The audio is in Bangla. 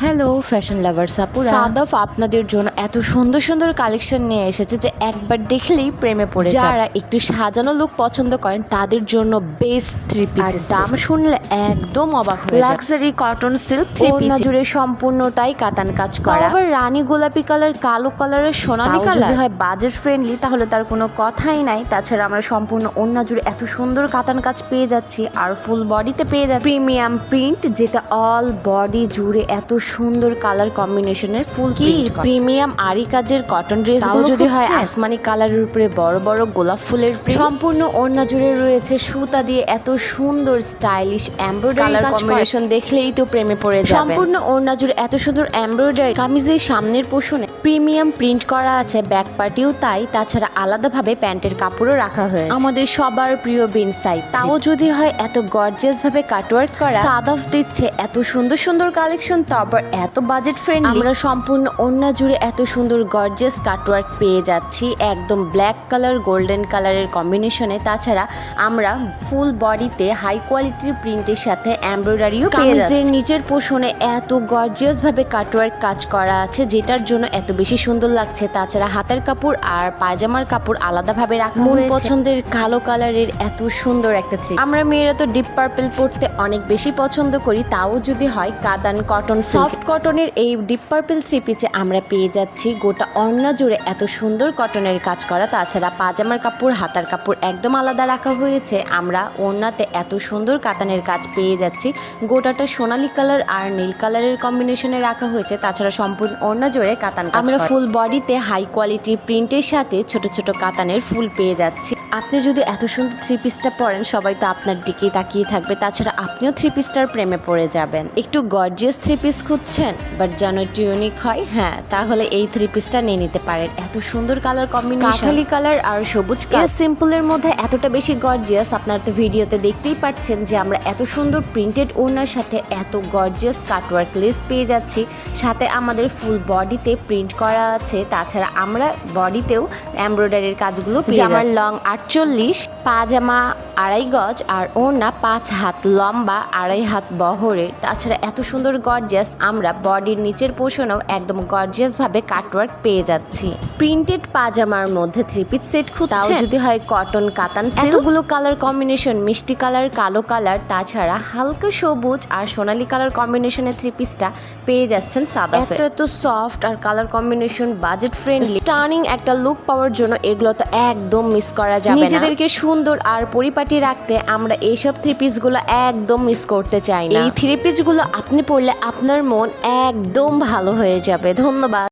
হ্যালো ফ্যাশন লাভার্স আপুরা, সাদাফ আপনাদের জন্য এত সুন্দর সুন্দর কালেকশন নিয়ে এসেছে যে একবার দেখলেই প্রেমে পড়ে যায়। যারা একটু সাজানো লুক পছন্দ করেন তাদের জন্য বেস্ট থ্রি পিস। দাম শুনলে একদম অবাক হয়ে যাবে। Luxury cotton silk three piece জুড়ে সম্পূর্ণটাই কাতান কাজ করা, আবার রানী গোলাপি কালার, কালো কালারের, সোনালী কালার। যদি হয় বাজেট ফ্রেন্ডলি তাহলে তার কোনো কথাই নাই। তাছাড়া আমরা সম্পূর্ণ ওড়না জুড়ে এত সুন্দর কাতান কাজ পেয়ে যাচ্ছি, আর ফুল বডিতে পেয়ে যাচ্ছি প্রিমিয়াম প্রিন্ট, যেটা অল বডি জুড়ে এত সুন্দর কালার কম্বিনেশনের ফুল কি প্রিমিয়াম আরি কাজের কটন ড্রেস। যদি হয় আসমানি কালারের উপরে বড় বড় গোলাপ ফুলের সম্পূর্ণ ওড়না জুড়ে রয়েছে সুতা দিয়ে এত সুন্দর স্টাইলিশ এমব্রয়ডারি কম্বিনেশন, দেখলেই তো প্রেমে পড়ে যাবে। সম্পূর্ণ ওড়না জুড়ে এত সুন্দর এমব্রয়ডারি, কামিজের সামনের পোষণে প্রিমিয়াম প্রিন্ট করা আছে, ব্যাক পার্টিও তাই। তাছাড়া আলাদাভাবে প্যান্টের কাপড়ও রাখা হয়েছে আমাদের সবার প্রিয় বিন সাইড। তাও যদি হয় এত গর্জিয়াস ভাবে কাটওয়ার্ক করা, সাদাফ দিচ্ছে এত সুন্দর সুন্দর কালেকশন, তারপর এত বাজেট ফ্রেন্ডলি। আমরা সম্পূর্ণ ওড়না জুড়ে এত সুন্দর গর্জিয়াস কাটওয়ার্ক পেয়ে যাচ্ছি, একদম ব্ল্যাক কালার গোল্ডেন কালারের কম্বিনেশনে। তাছাড়া আমরা ফুল বডিতে হাই কোয়ালিটির প্রিন্টের সাথে এমব্রয়ডারিও পেয়ে যাচ্ছি। নিচের পোষণে এত গর্জিয়াস ভাবে কাটওয়ার্ক কাজ করা আছে, যেটার জন্য এত বেশি সুন্দর লাগছে। তাছাড়া হাতের কাপড় আর পায়জামার কাপড় আলাদাভাবে রাখা হয়েছে। পছন্দের কালো কালারের এত সুন্দর একটা থ্রি। আমরা মেয়েরা তো ডিপ পার্পল পরতে অনেক বেশি পছন্দ করি, তাও যদি হয় কাতান কটন সফট কটনের এই ডিপ পার্পল থ্রি পিসে আমরা পেয়ে যাচ্ছি গোটা ওড়না জুড়ে এত সুন্দর কটনের কাজ করা। তাছাড়া পাজামার কাপড়, হাতার কাপড় একদম আলাদা রাখা হয়েছে। আমরা ওড়নাতে এত সুন্দর কাতানের কাজ পেয়ে যাচ্ছি, গোটাটা সোনালী কালার আর নীল কালারের কম্বিনেশনে রাখা হয়েছে। তাছাড়া সম্পূর্ণ ওড়না জুড়ে কাতান আমরা ফুল বডিতে হাই কোয়ালিটি প্রিন্টের সাথে ছোট ছোট কাতানের ফুল পেয়ে যাচ্ছি। আপনি যদি এত সুন্দর থ্রি পিসটা পরেন সবাই তো আপনার দিকেই তাকিয়ে থাকবে। তাছাড়া আপনিও থ্রি পিসটার প্রেমে পড়ে যাবেন। একটু গর্জিয়াস থ্রি পিস খুঁজছেন বাট যেন একটু ইউনিক হয়, হ্যাঁ তাহলে এই থ্রি পিসটা নিয়ে নিতে পারেন। এত সুন্দর কালার কম্বিনেশন, কাঠালি কালার আর সবুজ কালার, সিম্পলের মধ্যে এতটা বেশি গর্জিয়াস। আপনারা তো ভিডিওতে দেখতেই পাচ্ছেন যে আমরা এত সুন্দর প্রিন্টেড ওড়নার সাথে এত গর্জিয়াস কাটওয়ার্ক লেস পেয়ে যাচ্ছি, সাথে আমাদের ফুল বডিতে প্রিন্ট করা আছে। তাছাড়া আমরা বডিতেও এমব্রয়ডারির কাজগুলো পেয়ে যাচ্ছি। আমার লং 48, পাজামা 2.5 গজ আর ওড়না 5 হাত লম্বা, 2.5 হাত বহরের। তাছাড়া এত সুন্দর গর্জিয়াস আমরা বডির নিচের পোষণেও একদম গর্জিয়াস ভাবে কাটওয়ার্ক পেয়ে যাচ্ছি। প্রিন্টেড পাজামার মধ্যে থ্রি পিস সেট খুঁজছেন, তাও যদি হয় কটন কাতান সিল্ক, এতগুলো কালার কম্বিনেশন, মিষ্টি কালার, কালো কালার, তাছাড়া হালকা সবুজ আর সোনালী কালার কম্বিনেশনে থ্রি পিসটা পেয়ে যাচ্ছেন সাদাফে। এত সফট আর colour combination, budget friendly, stunning একটা লুক পাওয়ার জন্য এগুলো তো একদম মিস করা যাবে না। নিজেদেরকে সুন্দর আর পরিপাটি রাখতে আমরা এইসব থ্রি পিসগুলো একদম মিস করতে চাই না। এই থ্রি পিসগুলো আপনি পরলে আপনার মন একদম ভালো হয়ে যাবে। ধন্যবাদ।